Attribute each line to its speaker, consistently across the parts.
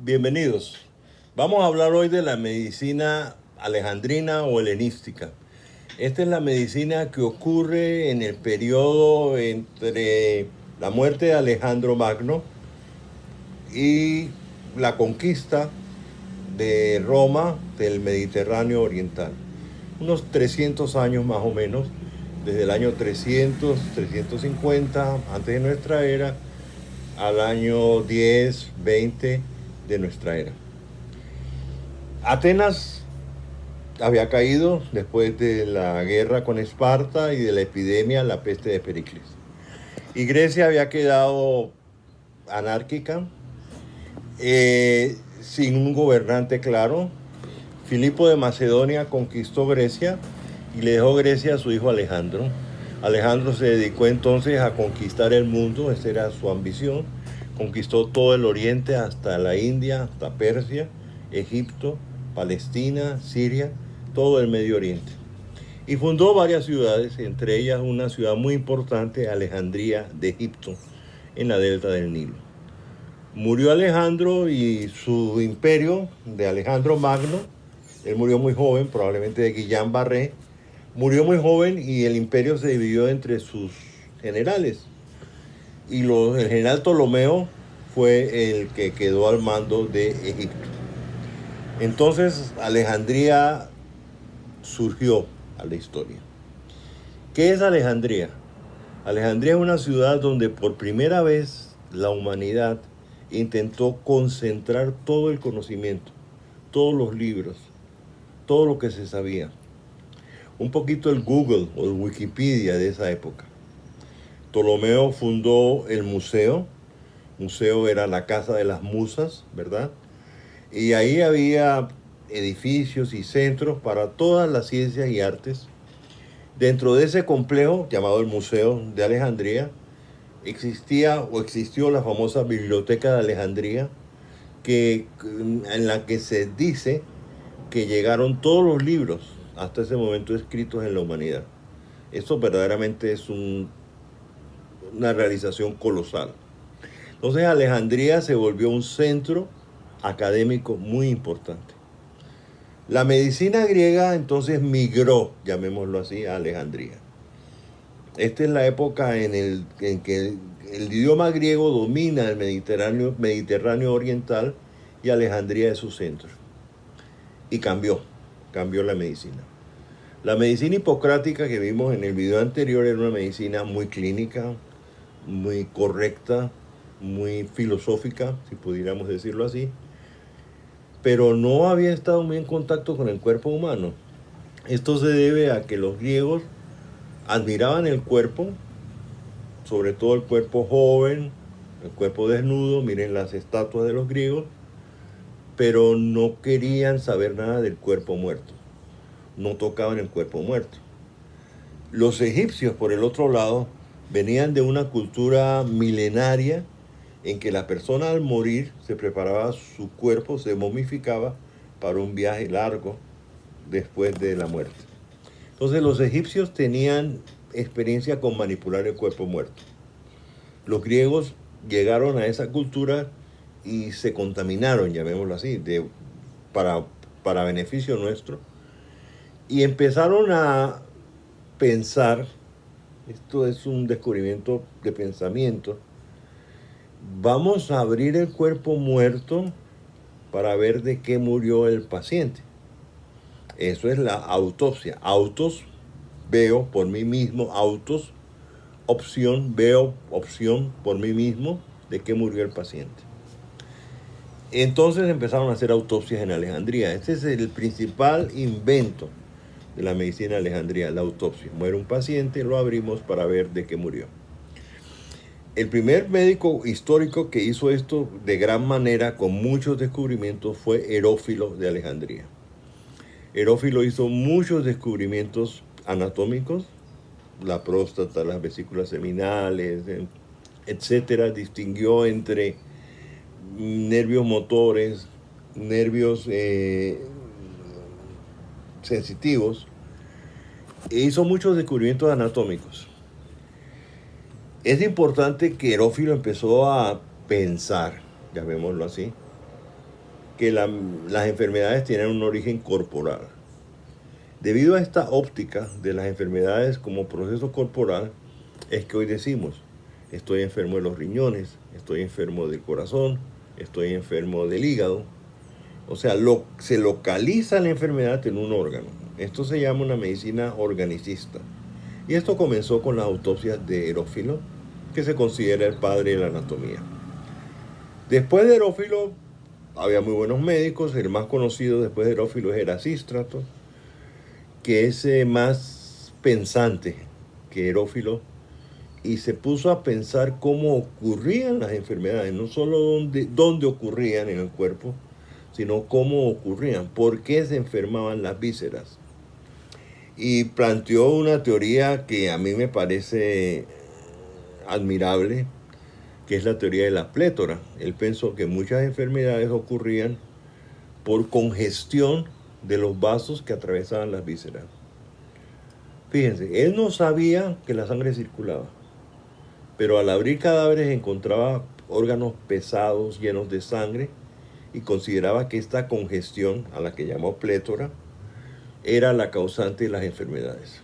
Speaker 1: Bienvenidos. Vamos a hablar hoy de la medicina alejandrina o helenística. Esta es la medicina que ocurre en el periodo entre la muerte de Alejandro Magno y la conquista de Roma del Mediterráneo oriental. Unos 300 años más o menos, desde el año 300, 350 antes de nuestra era, al año 10, 20 de nuestra era. Atenas había caído después de la guerra con Esparta y de la epidemia, la peste de Pericles. Y Grecia había quedado anárquica, sin un gobernante claro. Filipo de Macedonia conquistó Grecia y le dejó Grecia a su hijo Alejandro. Alejandro se dedicó entonces a conquistar el mundo, esa era su ambición. Conquistó todo el oriente hasta la India, hasta Persia, Egipto, Palestina, Siria, todo el Medio Oriente. Y fundó varias ciudades, entre ellas una ciudad muy importante, Alejandría de Egipto, en la delta del Nilo. Murió Alejandro y su imperio de Alejandro Magno, él murió muy joven, probablemente de Guillain-Barré, murió muy joven y el imperio se dividió entre sus generales. Y el general Ptolomeo fue el que quedó al mando de Egipto. Entonces Alejandría surgió a la historia. ¿Qué es Alejandría? Alejandría es una ciudad donde por primera vez la humanidad intentó concentrar todo el conocimiento, todos los libros, todo lo que se sabía. Un poquito el Google o el Wikipedia de esa época. Ptolomeo fundó el museo. Museo era la casa de las musas, ¿verdad? Y ahí había edificios y centros para todas las ciencias y artes. Dentro de ese complejo, llamado el Museo de Alejandría, existió la famosa Biblioteca de Alejandría, en la que se dice que llegaron todos los libros hasta ese momento escritos en la humanidad. Esto verdaderamente es una realización colosal. Entonces Alejandría se volvió un centro académico muy importante. La medicina griega entonces migró, llamémoslo así, a Alejandría. Esta es la época en que el idioma griego domina el Mediterráneo oriental y Alejandría es su centro. Y cambió la medicina. La medicina hipocrática que vimos en el video anterior era una medicina muy clínica, muy correcta, muy filosófica, si pudiéramos decirlo así, pero no había estado muy en contacto con el cuerpo humano. Esto se debe a que los griegos admiraban el cuerpo, sobre todo el cuerpo joven, el cuerpo desnudo, miren las estatuas de los griegos, pero no querían saber nada del cuerpo muerto, no tocaban el cuerpo muerto. Los egipcios, por el otro lado, venían de una cultura milenaria en que la persona al morir se preparaba su cuerpo, se momificaba para un viaje largo después de la muerte. Entonces los egipcios tenían experiencia con manipular el cuerpo muerto. Los griegos llegaron a esa cultura y se contaminaron, llamémoslo así, para beneficio nuestro, y empezaron a pensar, esto es un descubrimiento de pensamiento, vamos a abrir el cuerpo muerto para ver de qué murió el paciente. Eso es la autopsia. Autos, veo por mí mismo, autos, opción, veo opción por mí mismo de qué murió el paciente. Entonces empezaron a hacer autopsias en Alejandría. Este es el principal invento de la medicina de Alejandría, la autopsia. Muere un paciente, lo abrimos para ver de qué murió. El primer médico histórico que hizo esto de gran manera, con muchos descubrimientos, fue Herófilo de Alejandría. Herófilo hizo muchos descubrimientos anatómicos, la próstata, las vesículas seminales, etcétera. Distinguió entre nervios motores, nervios sensitivos, e hizo muchos descubrimientos anatómicos. Es importante que Herófilo empezó a pensar, llamémoslo así, que las enfermedades tienen un origen corporal. Debido a esta óptica de las enfermedades como proceso corporal, es que hoy decimos, estoy enfermo de los riñones, estoy enfermo del corazón, estoy enfermo del hígado. O sea, se localiza la enfermedad en un órgano. Esto se llama una medicina organicista. Y esto comenzó con las autopsias de Herófilo, que se considera el padre de la anatomía. Después de Herófilo, había muy buenos médicos. El más conocido después de Herófilo es Erasístrato, que es más pensante que Herófilo, y se puso a pensar cómo ocurrían las enfermedades, no solo dónde ocurrían en el cuerpo, sino cómo ocurrían, por qué se enfermaban las vísceras. Y planteó una teoría que a mí me parece admirable, que es la teoría de la plétora. Él pensó que muchas enfermedades ocurrían por congestión de los vasos que atravesaban las vísceras. Fíjense, él no sabía que la sangre circulaba, pero al abrir cadáveres encontraba órganos pesados llenos de sangre y consideraba que esta congestión, a la que llamó plétora, era la causante de las enfermedades.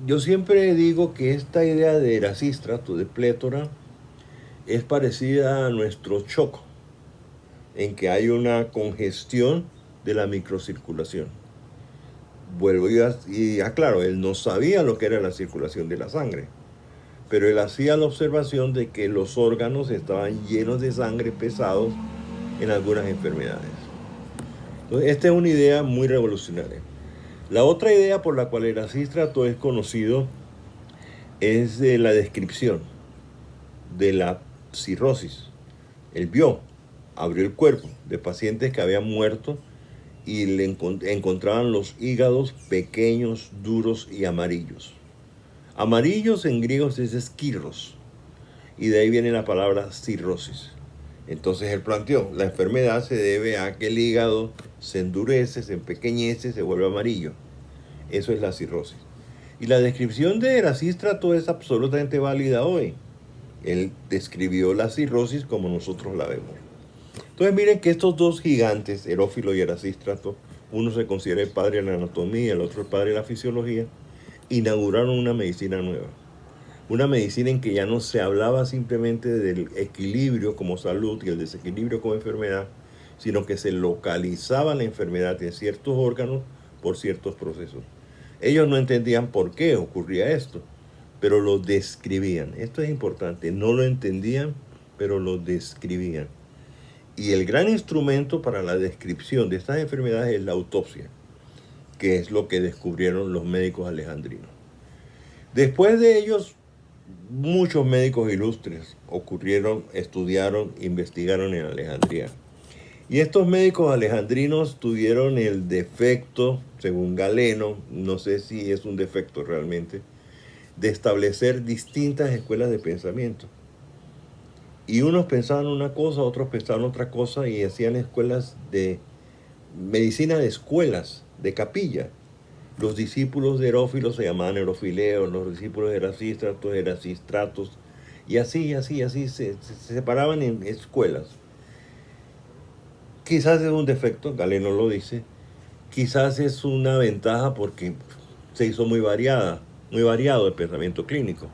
Speaker 1: Yo siempre digo que esta idea de Erasístrato, de plétora, es parecida a nuestro choco, en que hay una congestión de la microcirculación. Vuelvo y aclaro, él no sabía lo que era la circulación de la sangre, pero él hacía la observación de que los órganos estaban llenos de sangre, pesados en algunas enfermedades. Entonces, esta es una idea muy revolucionaria. La otra idea por la cual Erasístrato es conocido es de la descripción de la cirrosis. Él abrió el cuerpo de pacientes que habían muerto y le encontraban los hígados pequeños, duros y amarillos. Amarillos en griego es esquirros, y de ahí viene la palabra cirrosis. Entonces él planteó, la enfermedad se debe a que el hígado se endurece, se empequeñece, se vuelve amarillo. Eso es la cirrosis. Y la descripción de Erasístrato es absolutamente válida hoy. Él describió la cirrosis como nosotros la vemos. Entonces miren que estos dos gigantes, Herófilo y Erasístrato, uno se considera el padre de la anatomía, el otro el padre de la fisiología, inauguraron una medicina nueva. Una medicina en que ya no se hablaba simplemente del equilibrio como salud y el desequilibrio como enfermedad, sino que se localizaba la enfermedad en ciertos órganos por ciertos procesos. Ellos no entendían por qué ocurría esto, pero lo describían. Esto es importante, no lo entendían, pero lo describían. Y el gran instrumento para la descripción de estas enfermedades es la autopsia, que es lo que descubrieron los médicos alejandrinos. Después de ellos, muchos médicos ilustres estudiaron, investigaron en Alejandría. Y estos médicos alejandrinos tuvieron el defecto, según Galeno, no sé si es un defecto realmente, de establecer distintas escuelas de pensamiento. Y unos pensaban una cosa, otros pensaban otra cosa, y hacían escuelas de medicina, de escuelas, de capilla. Los discípulos de Herófilo se llamaban Herofileos, los discípulos de Erasístrato, Erasístratos, y así se separaban en escuelas. Quizás es un defecto, Galeno lo dice, quizás es una ventaja porque se hizo muy variado el pensamiento clínico,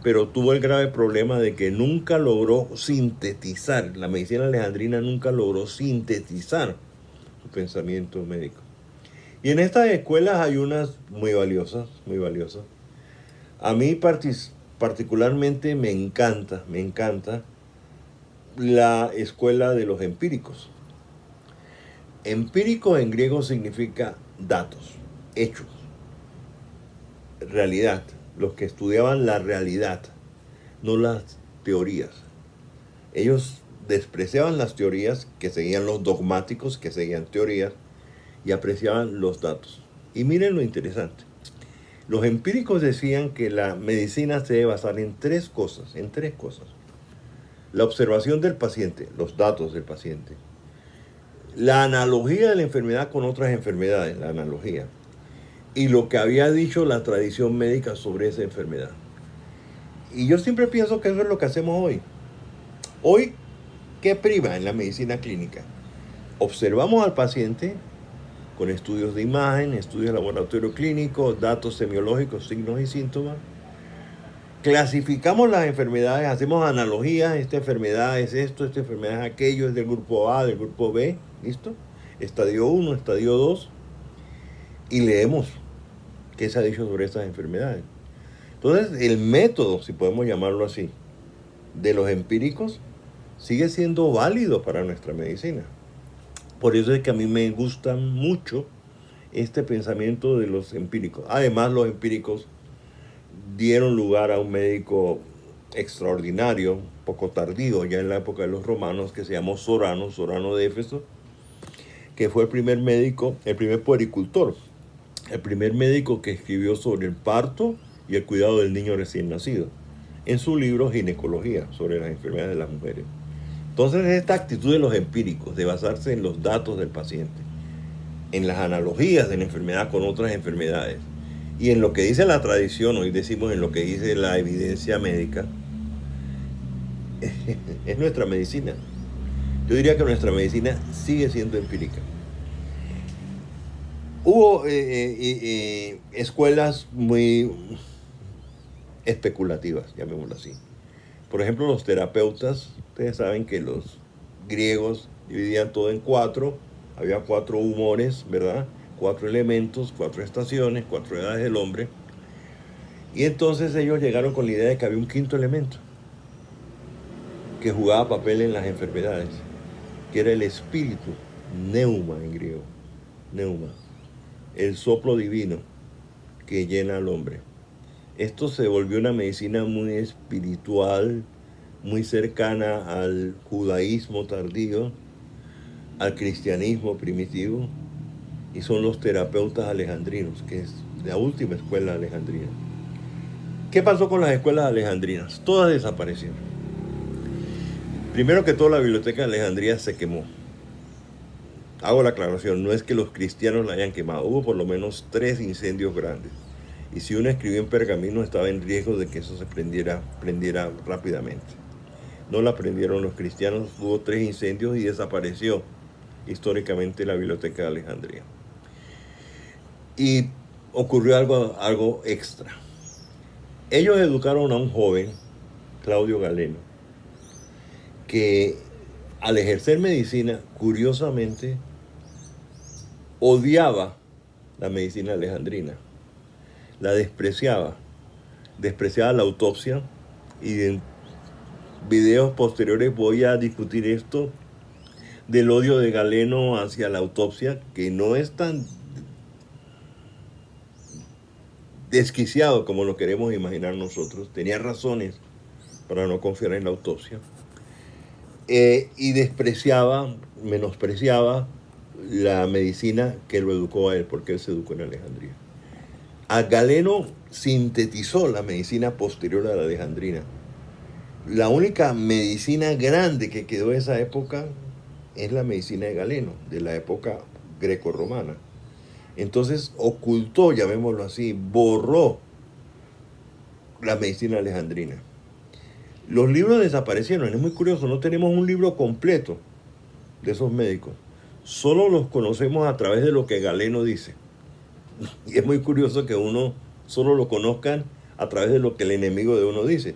Speaker 1: pero tuvo el grave problema de que nunca logró sintetizar, la medicina alejandrina nunca logró sintetizar su pensamiento médico. Y en estas escuelas hay unas muy valiosas, muy valiosas. A mí particularmente me encanta la escuela de los empíricos. Empírico en griego significa datos, hechos, realidad. Los que estudiaban la realidad, no las teorías. Ellos despreciaban las teorías, que seguían los dogmáticos, que seguían teorías, y apreciaban los datos. Y miren lo interesante. Los empíricos decían que la medicina se debe basar en tres cosas. La observación del paciente, los datos del paciente. La analogía de la enfermedad con otras enfermedades, la analogía. Y lo que había dicho la tradición médica sobre esa enfermedad. Y yo siempre pienso que eso es lo que hacemos hoy. Hoy ¿Qué prima en la medicina clínica? Observamos al paciente con estudios de imagen, estudios de laboratorio clínico, datos semiológicos, signos y síntomas. Clasificamos las enfermedades, hacemos analogías, esta enfermedad es esto, esta enfermedad es aquello, es del grupo A, del grupo B, ¿listo? Estadio 1, estadio 2, y leemos qué se ha dicho sobre estas enfermedades. Entonces, el método, si podemos llamarlo así, de los empíricos, sigue siendo válido para nuestra medicina. Por eso es que a mí me gusta mucho este pensamiento de los empíricos. Además, los empíricos dieron lugar a un médico extraordinario, poco tardío, ya en la época de los romanos, que se llamó Sorano de Éfeso, que fue el primer médico, el primer puericultor, el primer médico que escribió sobre el parto y el cuidado del niño recién nacido, en su libro Ginecología, sobre las enfermedades de las mujeres. Entonces, esta actitud de los empíricos, de basarse en los datos del paciente, en las analogías de la enfermedad con otras enfermedades, y en lo que dice la tradición, hoy decimos en lo que dice la evidencia médica, es nuestra medicina. Yo diría que nuestra medicina sigue siendo empírica. Hubo escuelas muy especulativas, llamémoslo así. Por ejemplo, los terapeutas, ustedes saben que los griegos dividían todo en 4, había 4 humores, ¿verdad? 4 elementos, 4 estaciones, 4 edades del hombre. Y entonces ellos llegaron con la idea de que había un quinto elemento que jugaba papel en las enfermedades, que era el espíritu, neuma en griego, neuma, el soplo divino que llena al hombre. Esto se volvió una medicina muy espiritual, muy cercana al judaísmo tardío, al cristianismo primitivo, y son los terapeutas alejandrinos, que es la última escuela alejandrina. ¿Qué pasó con las escuelas alejandrinas? Todas desaparecieron. Primero que todo, la biblioteca de Alejandría se quemó. Hago la aclaración, no es que los cristianos la hayan quemado, hubo por lo menos 3 incendios grandes. Y si uno escribió en pergamino, estaba en riesgo de que eso se prendiera rápidamente. No la prendieron los cristianos, hubo 3 incendios y desapareció históricamente la biblioteca de Alejandría. Y ocurrió algo extra. Ellos educaron a un joven, Claudio Galeno, que al ejercer medicina, curiosamente, odiaba la medicina alejandrina, la despreciaba la autopsia, y en videos posteriores voy a discutir esto del odio de Galeno hacia la autopsia, que no es tan desquiciado como lo queremos imaginar nosotros. Tenía razones para no confiar en la autopsia. Y menospreciaba la medicina que lo educó a él, porque él se educó en Alejandría. A Galeno sintetizó la medicina posterior a la alejandrina. La única medicina grande que quedó de esa época es la medicina de Galeno, de la época greco-romana. Entonces ocultó, llamémoslo así, borró la medicina alejandrina. Los libros desaparecieron, es muy curioso, no tenemos un libro completo de esos médicos. Solo los conocemos a través de lo que Galeno dice. Y es muy curioso que uno solo lo conozcan a través de lo que el enemigo de uno dice.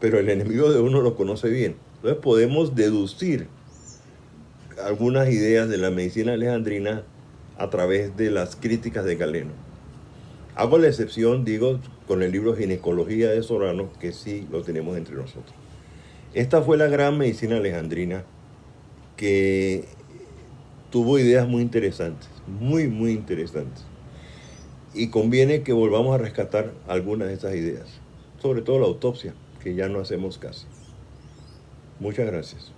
Speaker 1: Pero el enemigo de uno lo conoce bien. Entonces podemos deducir algunas ideas de la medicina alejandrina a través de las críticas de Galeno. Hago la excepción, digo, con el libro Ginecología de Sorano, que sí lo tenemos entre nosotros. Esta fue la gran medicina alejandrina, que tuvo ideas muy interesantes, muy interesantes. Y conviene que volvamos a rescatar algunas de esas ideas, sobre todo la autopsia, que ya no hacemos casi. Muchas gracias.